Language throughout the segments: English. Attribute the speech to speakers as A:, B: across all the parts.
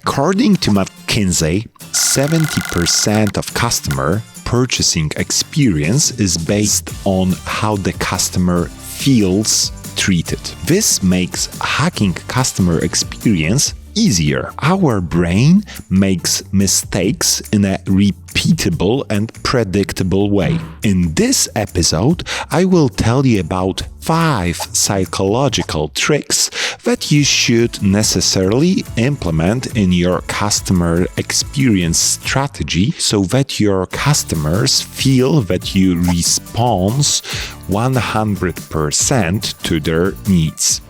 A: According to McKinsey, 70% of customer purchasing experience is based on how the customer feels treated. This makes hacking customer experience easier. Our brain makes mistakes in a repeatable and predictable way. In this episode, I will tell you about 5 psychological tricks that you should necessarily implement in your customer experience strategy so that your customers feel that you respond 100% to their needs.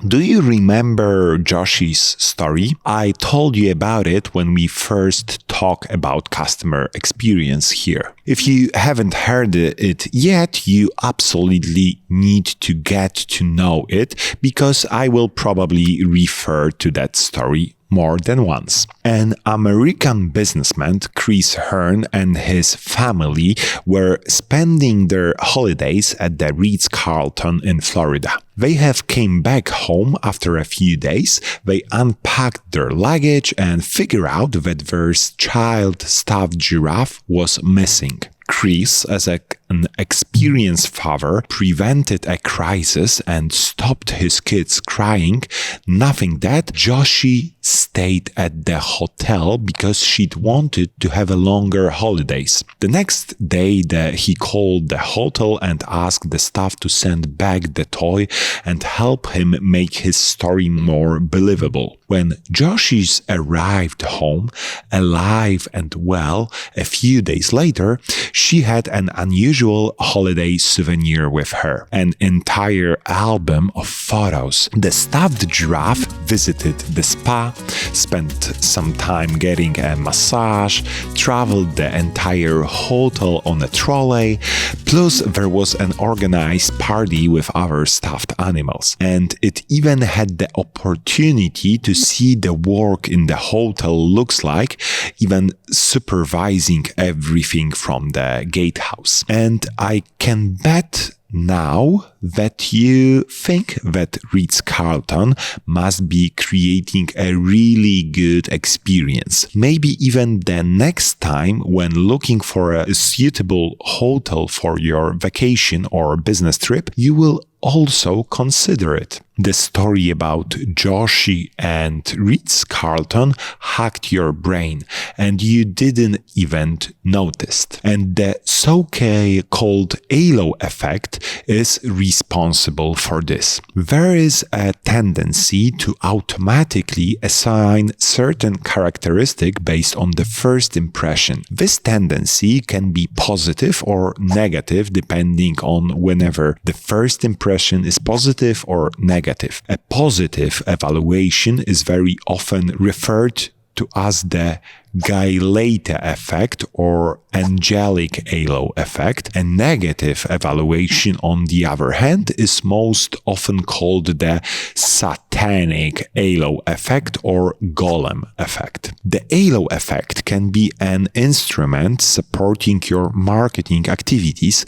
A: Do you remember Joshi's story? I told you about it when we first talked about customer experience here. If you haven't heard it yet, you absolutely need to get to know it because I will probably refer to that story more than once. An American businessman, Chris Hearn, and his family were spending their holidays at the Ritz-Carlton in Florida. They have came back home after a few days. They unpacked their luggage and figured out that their child stuffed giraffe was missing. Chris, as an experienced father, prevented a crisis and stopped his kids crying. Nothing that, Joshi stayed at the hotel because she'd wanted to have a longer holidays. The next day, he called the hotel and asked the staff to send back the toy and help him make his story more believable. When Joshi arrived home, alive and well, a few days later, she had an unusual holiday souvenir with her, an entire album of photos. The stuffed giraffe visited the spa, spent some time getting a massage, traveled the entire hotel on a trolley, plus there was an organized party with other stuffed animals. And it even had the opportunity to see the work in the hotel looks like, even supervising everything from the gatehouse. And I can bet now that you think that Ritz-Carlton must be creating a really good experience. Maybe even the next time when looking for a suitable hotel for your vacation or business trip, you will also consider it. The story about Joshi and Ritz-Carlton hacked your brain and you didn't even notice. And the so-called halo effect is responsible for this. There is a tendency to automatically assign certain characteristics based on the first impression. This tendency can be positive or negative depending on whenever the first impression is positive or negative. A positive evaluation is very often referred to as the Galata effect or angelic halo effect. A negative evaluation, on the other hand, is most often called the satanic halo effect or golem effect. The halo effect can be an instrument supporting your marketing activities.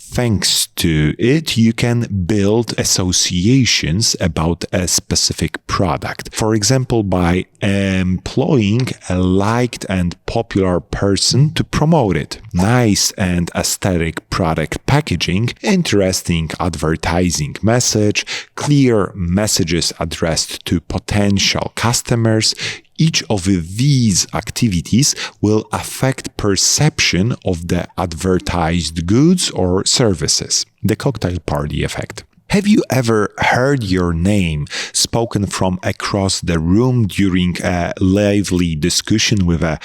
A: Thanks to it, you can build associations about a specific product. For example, by employing a liked and popular person to promote it. Nice and aesthetic product packaging, interesting advertising message, clear messages addressed to potential customers. Each of these activities will affect perception of the advertised goods or services. The cocktail party effect. Have you ever heard your name spoken from across the room during a lively discussion with a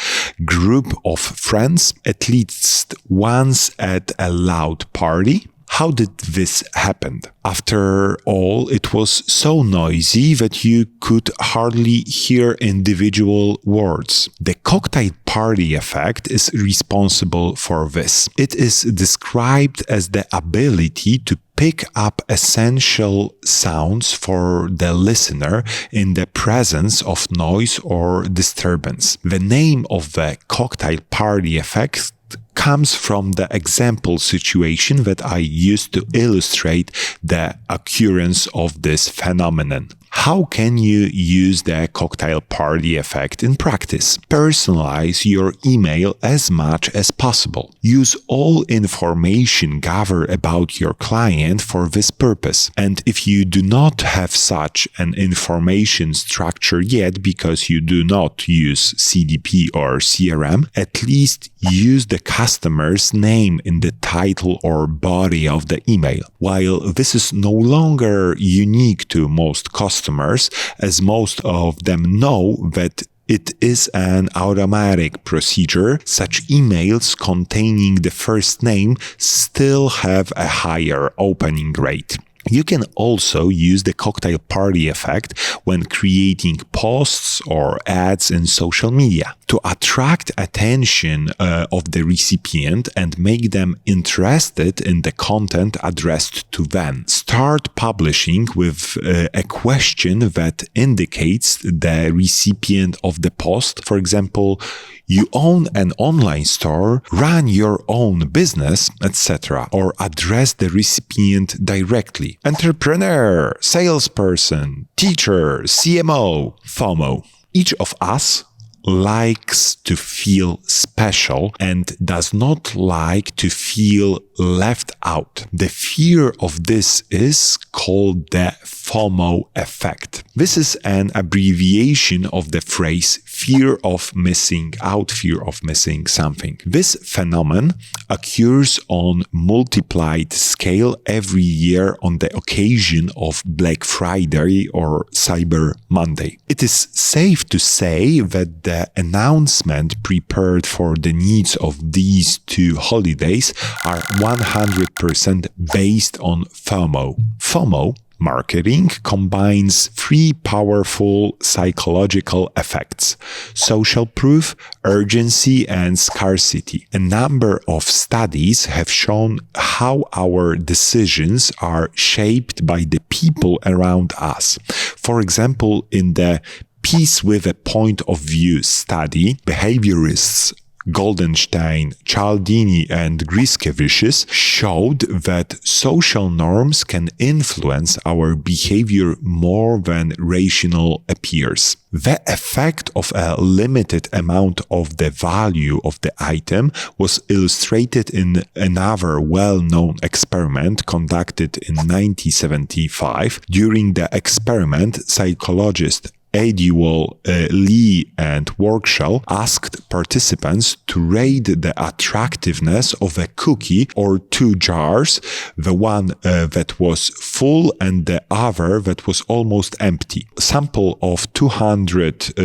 A: group of friends, at least once at a loud party? How did this happen? After all, it was so noisy that you could hardly hear individual words. The cocktail party effect is responsible for this. It is described as the ability to pick up essential sounds for the listener in the presence of noise or disturbance. The name of the cocktail party effect comes from the example situation that I used to illustrate the occurrence of this phenomenon. How can you use the cocktail party effect in practice? Personalize your email as much as possible. Use all information gathered about your client for this purpose. And if you do not have such an information structure yet because you do not use CDP or CRM, at least use the customer's name in the title or body of the email. While this is no longer unique to most customers, as most of them know that it is an automatic procedure, such emails containing the first name still have a higher opening rate. You can also use the cocktail party effect when creating posts or ads in social media to attract attention of the recipient and make them interested in the content addressed to them. Start publishing with a question that indicates the recipient of the post. For example, you own an online store, run your own business, etc., or address the recipient directly. Entrepreneur, salesperson, teacher, CMO, FOMO. Each of us likes to feel special and does not like to feel left out. The fear of this is called the FOMO effect. This is an abbreviation of the phrase fear of missing out, fear of missing something. This phenomenon occurs on multiplied scale every year on the occasion of Black Friday or Cyber Monday. It is safe to say that the announcement prepared for the needs of these two holidays are 100% based on FOMO. FOMO marketing combines three powerful psychological effects: social proof, urgency, and scarcity. A number of studies have shown how our decisions are shaped by the people around us. For example, in the Peace with a Point of View study, behaviorists Goldenstein, Cialdini, and Griskevicius showed that social norms can influence our behavior more than rational appears. The effect of a limited amount of the value of the item was illustrated in another well-known experiment conducted in 1975. During the experiment, psychologist Adiwal, Lee, and Workshall asked participants to rate the attractiveness of a cookie or two jars, the one that was full and the other that was almost empty. A sample of 200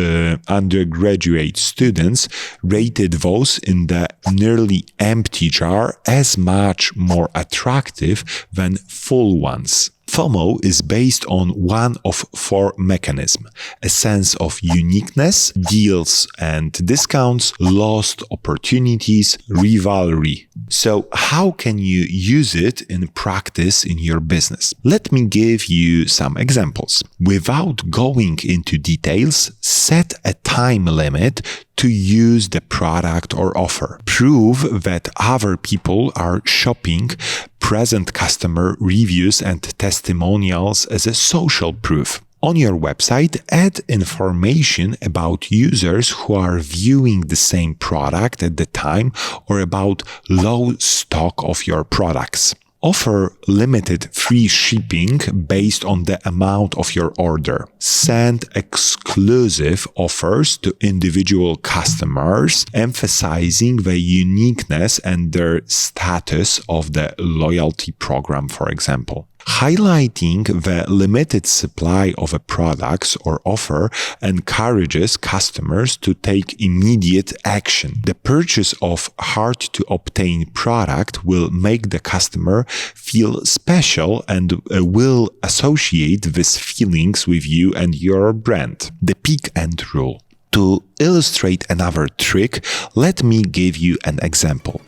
A: undergraduate students rated those in the nearly empty jar as much more attractive than full ones. FOMO is based on one of four mechanisms: a sense of uniqueness, deals and discounts, lost opportunities, rivalry. So how can you use it in practice in your business? Let me give you some examples. Without going into details, set a time limit to use the product or offer. Prove that other people are shopping. Present customer reviews and testimonials as a social proof. On your website, add information about users who are viewing the same product at the time or about low stock of your products. Offer limited free shipping based on the amount of your order. Send exclusive offers to individual customers, emphasizing the uniqueness and their status of the loyalty program, for example. Highlighting the limited supply of a product or offer encourages customers to take immediate action. The purchase of hard-to-obtain product will make the customer feel special and will associate these feelings with you and your brand. The peak end rule. To illustrate another trick, let me give you an example.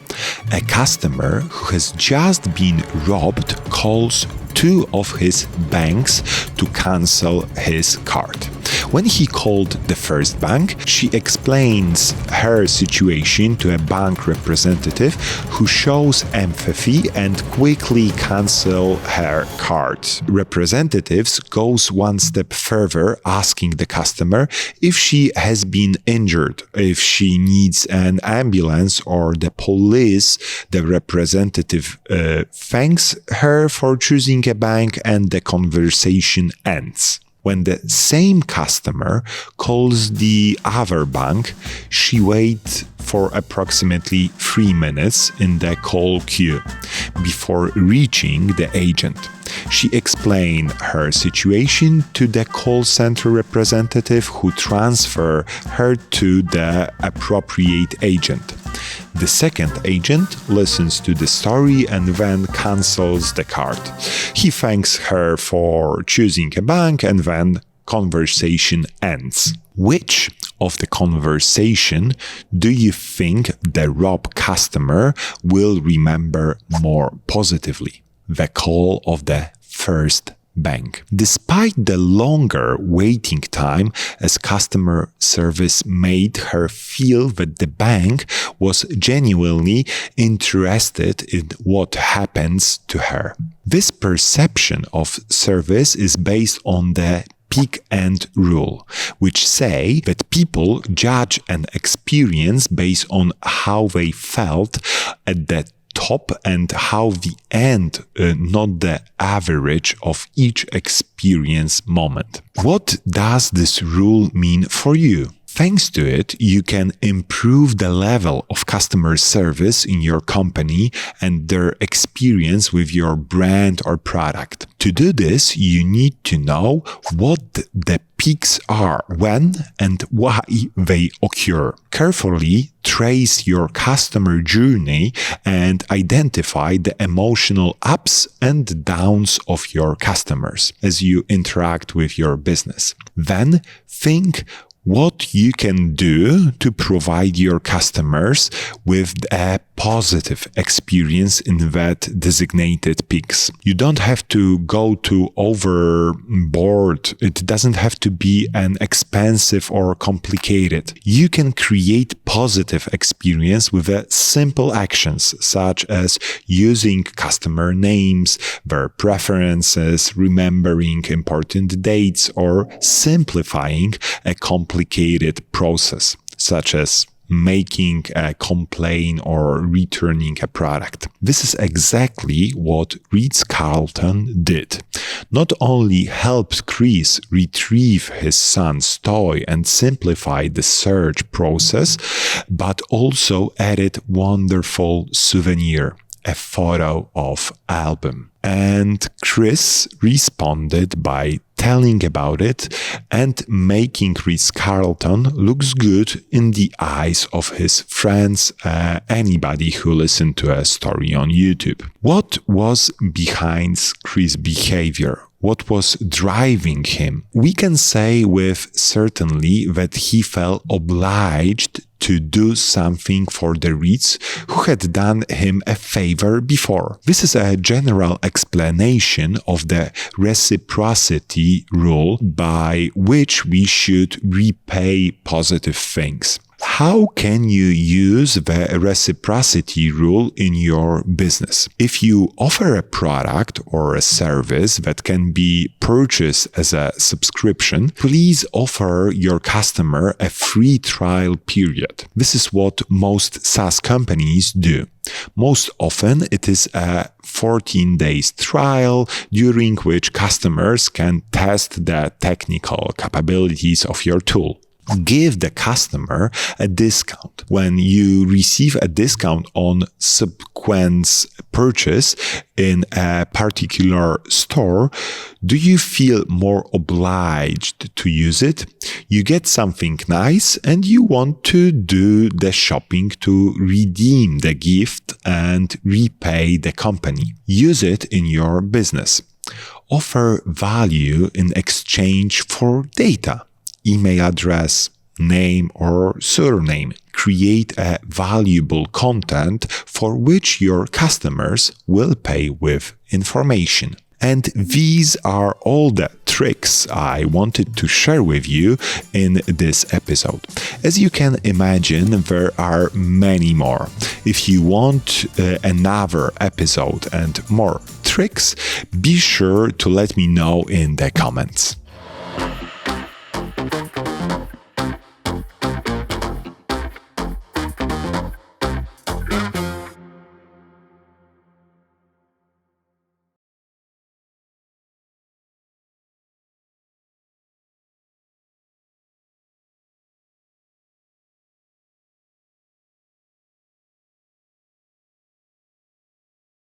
A: A customer who has just been robbed calls two of his banks to cancel his card. When he called the first bank, she explains her situation to a bank representative who shows empathy and quickly cancel her card. Representatives goes one step further, asking the customer if she has been injured, if she needs an ambulance or the police. The representative thanks her for choosing a bank and the conversation ends. When the same customer calls the other bank, she waits for approximately 3 minutes in the call queue before reaching the agent. She explained her situation to the call center representative who transferred her to the appropriate agent. The second agent listens to the story and then cancels the card. He thanks her for choosing a bank and then conversation ends. Which of the conversation do you think the robbed customer will remember more positively? The call of the first bank. Despite the longer waiting time, as customer service made her feel that the bank was genuinely interested in what happens to her. This perception of service is based on the peak end rule, which say that people judge an experience based on how they felt at that top and how the end, not the average of each experience moment. What does this rule mean for you? Thanks to it, you can improve the level of customer service in your company and their experience with your brand or product. To do this, you need to know what the peaks are, when and why they occur. Carefully trace your customer journey and identify the emotional ups and downs of your customers as you interact with your business. Then think what you can do to provide your customers with a positive experience in that designated peaks. You don't have to go to overboard. It doesn't have to be an expensive or complicated. You can create positive experience with simple actions such as using customer names, their preferences, remembering important dates, or simplifying a complicated process such as making a complaint or returning a product. This is exactly what Ritz-Carlton did. Not only helped Chris retrieve his son's toy and simplify the search process, but also added wonderful souvenir, a photo of album. And Chris responded by telling about it and making Ritz-Carlton looks good in the eyes of his friends, anybody who listened to a story on YouTube. What was behind Chris' behavior? What was driving him? We can say with certainty that he felt obliged to do something for the Ritz who had done him a favor before. This is a general explanation of the reciprocity rule by which we should repay positive things. How can you use the reciprocity rule in your business? If you offer a product or a service that can be purchased as a subscription, please offer your customer a free trial period. This is what most SaaS companies do. Most often, it is a 14 days trial during which customers can test the technical capabilities of your tool. Give the customer a discount. When you receive a discount on subsequent purchase in a particular store, do you feel more obliged to use it? You get something nice and you want to do the shopping to redeem the gift and repay the company. Use it in your business. Offer value in exchange for data. Email address, name or surname. Create a valuable content for which your customers will pay with information. And these are all the tricks I wanted to share with you in this episode. As you can imagine, there are many more. If you want another episode and more tricks, be sure to let me know in the comments.